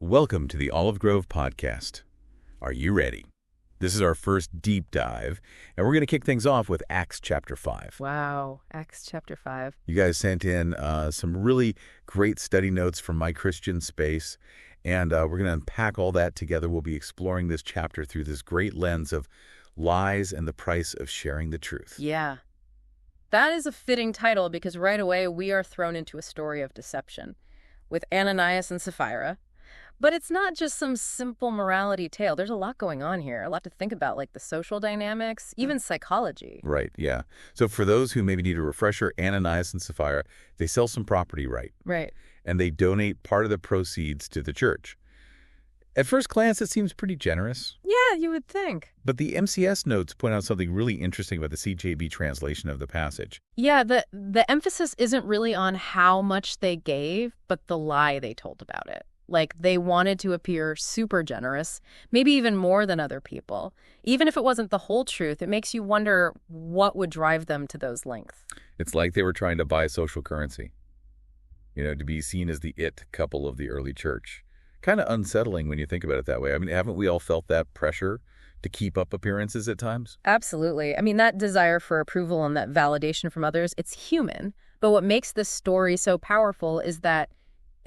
Welcome to the Olive Grove Podcast. Are you ready? This is our first deep dive, and we're going to kick things off with Acts chapter 5. Wow, Acts chapter 5. You guys sent in some really great study notes from My Christian Space, and we're going to unpack all that together. We'll be exploring this chapter through this great lens of lies and the price of sharing the truth. Yeah. That is a fitting title because right away we are thrown into a story of deception with Ananias and Sapphira. But it's not just some simple morality tale. There's a lot going on here, a lot to think about, like the social dynamics, even psychology. Right, yeah. So for those who maybe need a refresher, Ananias and Sapphira, they sell some property, right? Right. And they donate part of the proceeds to the church. At first glance, it seems pretty generous. Yeah, you would think. But the MCS notes point out something really interesting about the CJB translation of the passage. Yeah, the emphasis isn't really on how much they gave, but the lie they told about it. Like, they wanted to appear super generous, maybe even more than other people. Even if it wasn't the whole truth, it makes you wonder what would drive them to those lengths. It's like they were trying to buy social currency. To be seen as the it couple of the early church. Kind of unsettling when you think about it that way. I mean, haven't we all felt that pressure to keep up appearances at times? Absolutely. I mean, that desire for approval and that validation from others, it's human. But what makes this story so powerful is that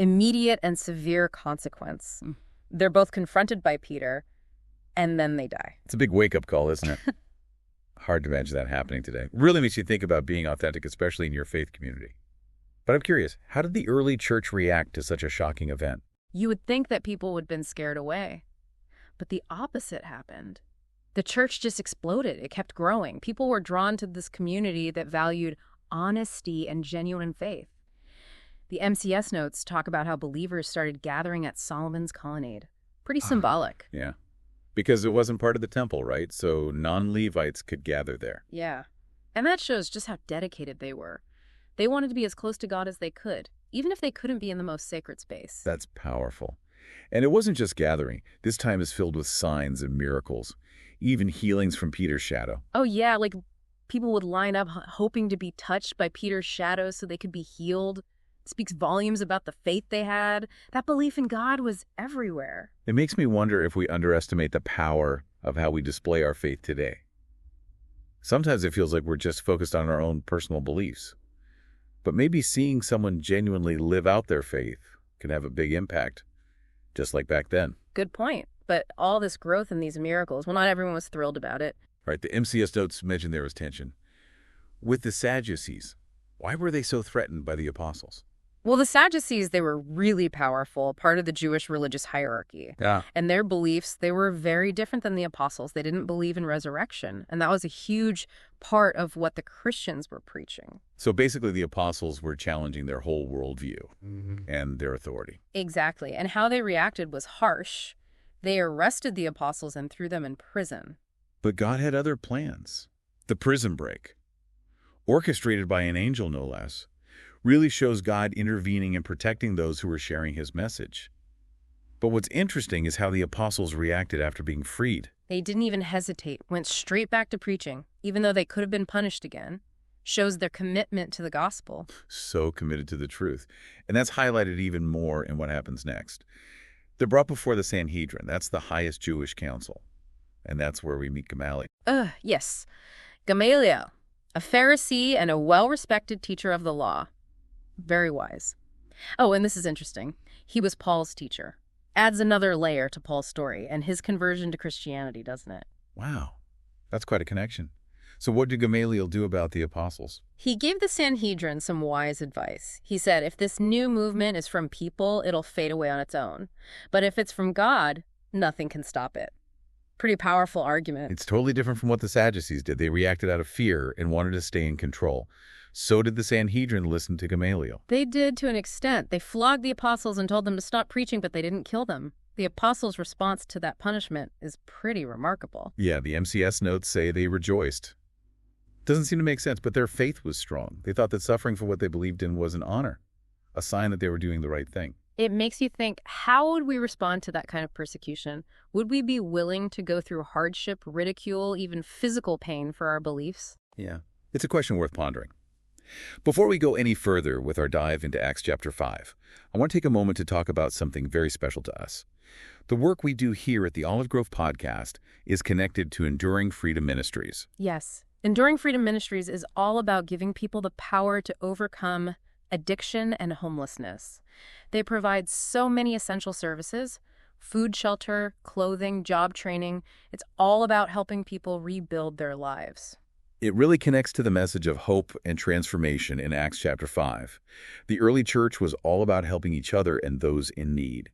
immediate and severe consequence. They're both confronted by Peter, and then they die. It's a big wake-up call, isn't it? Hard to imagine that happening today. Really makes you think about being authentic, especially in your faith community. But I'm curious, how did the early church react to such a shocking event? You would think that people would have been scared away. But the opposite happened. The church just exploded. It kept growing. People were drawn to this community that valued honesty and genuine faith. The MCS notes talk about how believers started gathering at Solomon's colonnade. Pretty symbolic. Yeah. Because it wasn't part of the temple, right? So non-Levites could gather there. Yeah. And that shows just how dedicated they were. They wanted to be as close to God as they could, even if they couldn't be in the most sacred space. That's powerful. And it wasn't just gathering. This time is filled with signs and miracles, even healings from Peter's shadow. Oh, yeah, like people would line up hoping to be touched by Peter's shadow so they could be healed. It speaks volumes about the faith they had. That belief in God was everywhere. It makes me wonder if we underestimate the power of how we display our faith today. Sometimes it feels like we're just focused on our own personal beliefs. But maybe seeing someone genuinely live out their faith can have a big impact, just like back then. Good point. But all this growth in these miracles, well, not everyone was thrilled about it. Right, the MCS notes mentioned there was tension. With the Sadducees, why were they so threatened by the apostles? Well, the Sadducees, they were really powerful, part of the Jewish religious hierarchy. Yeah. And their beliefs, they were very different than the apostles. They didn't believe in resurrection. And that was a huge part of what the Christians were preaching. So basically the apostles were challenging their whole worldview and their authority. Exactly. And how they reacted was harsh. They arrested the apostles and threw them in prison. But God had other plans. The prison break, orchestrated by an angel no less, really shows God intervening and protecting those who were sharing his message. But what's interesting is how the apostles reacted after being freed. They didn't even hesitate, went straight back to preaching, even though they could have been punished again. Shows their commitment to the gospel. So committed to the truth. And that's highlighted even more in what happens next. They're brought before the Sanhedrin. That's the highest Jewish council. And that's where we meet Gamaliel. Yes. Gamaliel, a Pharisee and a well-respected teacher of the law. Very wise. Oh, and this is interesting. He was Paul's teacher. Adds another layer to Paul's story and his conversion to Christianity, doesn't it? Wow. That's quite a connection. So what did Gamaliel do about the apostles? He gave the Sanhedrin some wise advice. He said, if this new movement is from people, it'll fade away on its own. But if it's from God, nothing can stop it. Pretty powerful argument. It's totally different from what the Sadducees did. They reacted out of fear and wanted to stay in control. So did the Sanhedrin listen to Gamaliel. They did to an extent. They flogged the apostles and told them to stop preaching, but they didn't kill them. The apostles' response to that punishment is pretty remarkable. Yeah, the MCS notes say they rejoiced. Doesn't seem to make sense, but their faith was strong. They thought that suffering for what they believed in was an honor, a sign that they were doing the right thing. It makes you think, how would we respond to that kind of persecution? Would we be willing to go through hardship, ridicule, even physical pain for our beliefs? Yeah, it's a question worth pondering. Before we go any further with our dive into Acts chapter 5, I want to take a moment to talk about something very special to us. The work we do here at the Olive Grove Podcast is connected to Enduring Freedom Ministries. Yes. Enduring Freedom Ministries is all about giving people the power to overcome addiction and homelessness. They provide so many essential services: food, shelter, clothing, job training. It's all about helping people rebuild their lives. It really connects to the message of hope and transformation in Acts chapter 5. The early church was all about helping each other and those in need.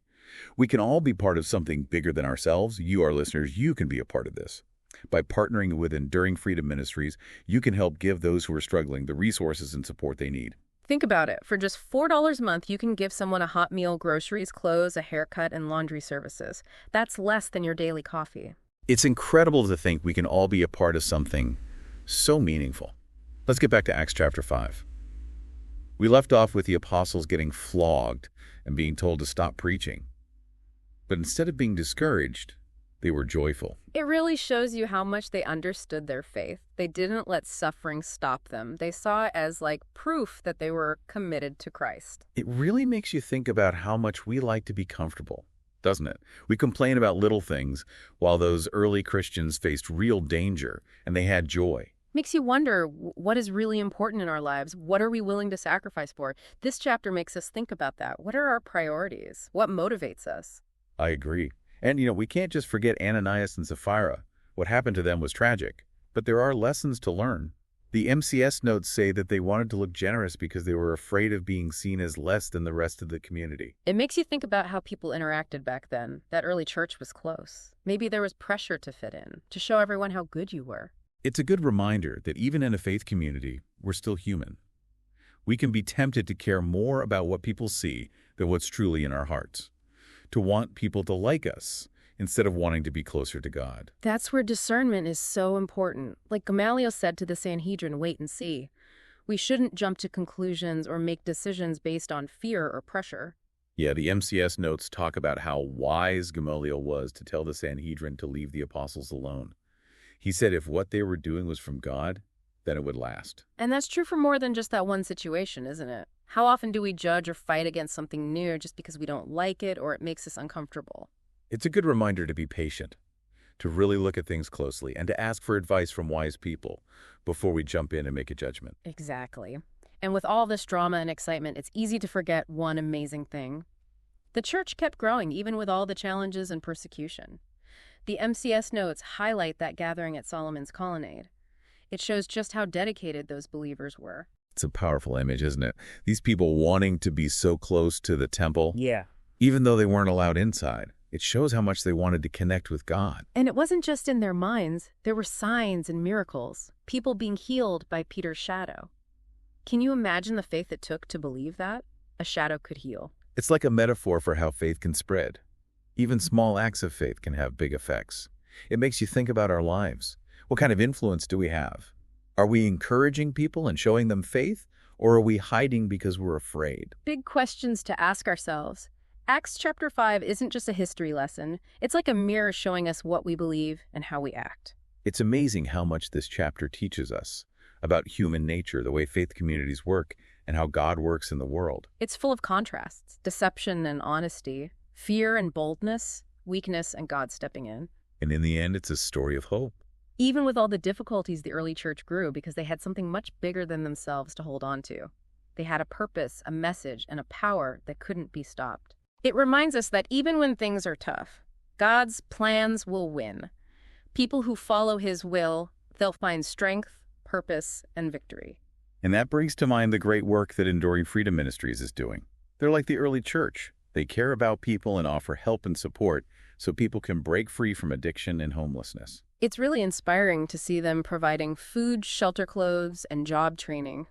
We can all be part of something bigger than ourselves. You, our listeners, you can be a part of this. By partnering with Enduring Freedom Ministries, you can help give those who are struggling the resources and support they need. Think about it. For just $4 a month, you can give someone a hot meal, groceries, clothes, a haircut, and laundry services. That's less than your daily coffee. It's incredible to think we can all be a part of something so meaningful. Let's get back to Acts chapter 5. We left off with the apostles getting flogged and being told to stop preaching. But instead of being discouraged, they were joyful. It really shows you how much they understood their faith. They didn't let suffering stop them. They saw it as like proof that they were committed to Christ. It really makes you think about how much we like to be comfortable, doesn't it? We complain about little things while those early Christians faced real danger and they had joy. Makes you wonder, what is really important in our lives? What are we willing to sacrifice for? This chapter makes us think about that. What are our priorities? What motivates us? I agree. And, we can't just forget Ananias and Sapphira. What happened to them was tragic, but there are lessons to learn. The MCS notes say that they wanted to look generous because they were afraid of being seen as less than the rest of the community. It makes you think about how people interacted back then. That early church was close. Maybe there was pressure to fit in, to show everyone how good you were. It's a good reminder that even in a faith community, we're still human. We can be tempted to care more about what people see than what's truly in our hearts, to want people to like us instead of wanting to be closer to God. That's where discernment is so important. Like Gamaliel said to the Sanhedrin, wait and see. We shouldn't jump to conclusions or make decisions based on fear or pressure. Yeah, the MCS notes talk about how wise Gamaliel was to tell the Sanhedrin to leave the apostles alone. He said if what they were doing was from God, then it would last. And that's true for more than just that one situation, isn't it? How often do we judge or fight against something new just because we don't like it or it makes us uncomfortable? It's a good reminder to be patient, to really look at things closely, and to ask for advice from wise people before we jump in and make a judgment. Exactly. And with all this drama and excitement, it's easy to forget one amazing thing. The church kept growing even with all the challenges and persecution. The MCS notes highlight that gathering at Solomon's Colonnade. It shows just how dedicated those believers were. It's a powerful image, isn't it? These people wanting to be so close to the temple, even though they weren't allowed inside. It shows how much they wanted to connect with God. And it wasn't just in their minds. There were signs and miracles, people being healed by Peter's shadow. Can you imagine the faith it took to believe that a shadow could heal? It's like a metaphor for how faith can spread. Even small acts of faith can have big effects. It makes you think about our lives. What kind of influence do we have? Are we encouraging people and showing them faith, or are we hiding because we're afraid? Big questions to ask ourselves. Acts chapter 5 isn't just a history lesson. It's like a mirror showing us what we believe and how we act. It's amazing how much this chapter teaches us about human nature, the way faith communities work, and how God works in the world. It's full of contrasts, deception and honesty, fear and boldness, weakness and God stepping in. And in the end, it's a story of hope. Even with all the difficulties, the early church grew because they had something much bigger than themselves to hold on to. They had a purpose, a message, and a power that couldn't be stopped. It reminds us that even when things are tough, God's plans will win. People who follow His will, they'll find strength, purpose, and victory. And that brings to mind the great work that Enduring Freedom Ministries is doing. They're like the early church. They care about people and offer help and support so people can break free from addiction and homelessness. It's really inspiring to see them providing food, shelter, clothes, and job training.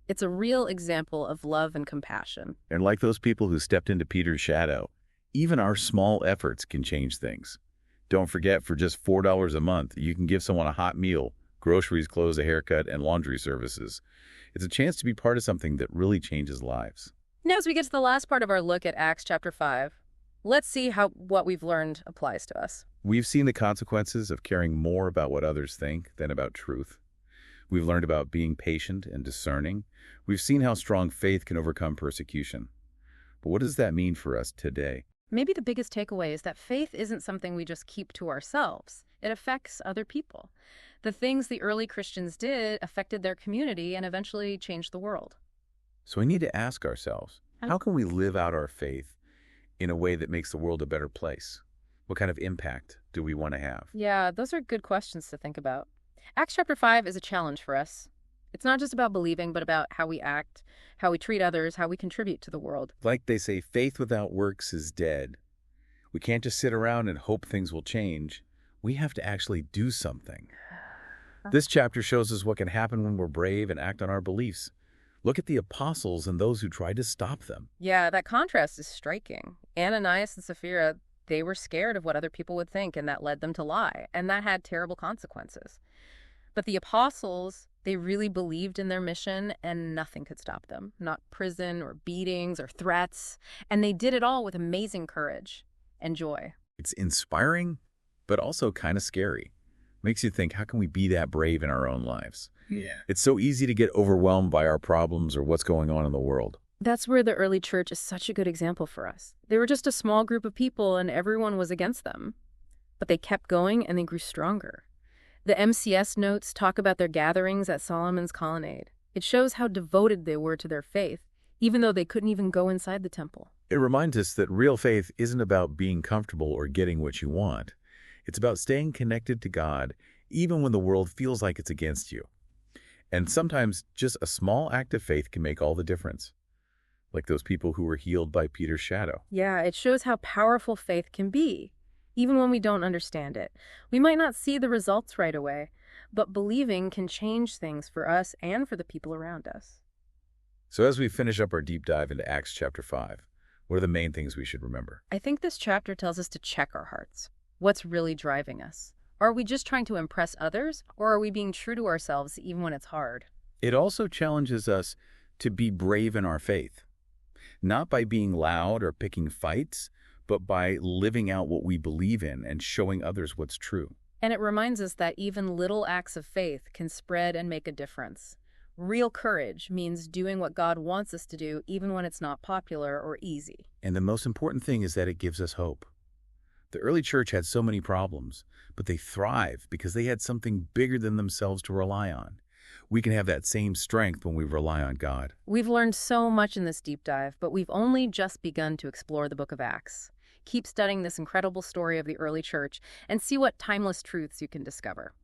It's a real example of love and compassion. And like those people who stepped into Peter's shadow, even our small efforts can change things. Don't forget, for just $4 a month, you can give someone a hot meal, groceries, clothes, a haircut, and laundry services. It's a chance to be part of something that really changes lives. Now, as we get to the last part of our look at Acts chapter 5, let's see how what we've learned applies to us. We've seen the consequences of caring more about what others think than about truth. We've learned about being patient and discerning. We've seen how strong faith can overcome persecution. But what does that mean for us today? Maybe the biggest takeaway is that faith isn't something we just keep to ourselves. It affects other people. The things the early Christians did affected their community and eventually changed the world. So we need to ask ourselves, how can we live out our faith in a way that makes the world a better place? What kind of impact do we want to have? Yeah, those are good questions to think about. Acts chapter 5 is a challenge for us. It's not just about believing, but about how we act, how we treat others, how we contribute to the world. Like they say, faith without works is dead. We can't just sit around and hope things will change. We have to actually do something. This chapter shows us what can happen when we're brave and act on our beliefs. Look at the apostles and those who tried to stop them. Yeah, that contrast is striking. Ananias and Sapphira, they were scared of what other people would think, and that led them to lie, and that had terrible consequences. But the apostles, they really believed in their mission, and nothing could stop them. Not prison or beatings or threats. And they did it all with amazing courage and joy. It's inspiring, but also kind of scary. Makes you think, how can we be that brave in our own lives? Yeah. It's so easy to get overwhelmed by our problems or what's going on in the world. That's where the early church is such a good example for us. They were just a small group of people, and everyone was against them. But they kept going, and they grew stronger. The MCS notes talk about their gatherings at Solomon's Colonnade. It shows how devoted they were to their faith, even though they couldn't even go inside the temple. It reminds us that real faith isn't about being comfortable or getting what you want. It's about staying connected to God, even when the world feels like it's against you. And sometimes just a small act of faith can make all the difference. Like those people who were healed by Peter's shadow. Yeah, it shows how powerful faith can be, even when we don't understand it. We might not see the results right away, but believing can change things for us and for the people around us. So as we finish up our deep dive into Acts chapter 5, what are the main things we should remember? I think this chapter tells us to check our hearts. What's really driving us? Are we just trying to impress others, or are we being true to ourselves even when it's hard? It also challenges us to be brave in our faith. Not by being loud or picking fights, but by living out what we believe in and showing others what's true. And it reminds us that even little acts of faith can spread and make a difference. Real courage means doing what God wants us to do, even when it's not popular or easy. And the most important thing is that it gives us hope. The early church had so many problems, but they thrived because they had something bigger than themselves to rely on. We can have that same strength when we rely on God. We've learned so much in this deep dive, but we've only just begun to explore the book of Acts. Keep studying this incredible story of the early church and see what timeless truths you can discover.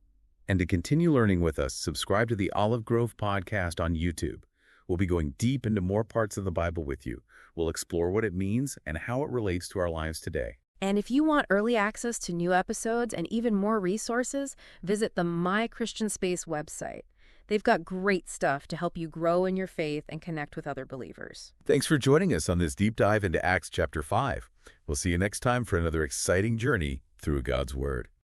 And to continue learning with us, subscribe to the Olive Grove podcast on YouTube. We'll be going deep into more parts of the Bible with you. We'll explore what it means and how it relates to our lives today. And if you want early access to new episodes and even more resources, visit the My Christian Space website. They've got great stuff to help you grow in your faith and connect with other believers. Thanks for joining us on this deep dive into Acts chapter 5. We'll see you next time for another exciting journey through God's Word.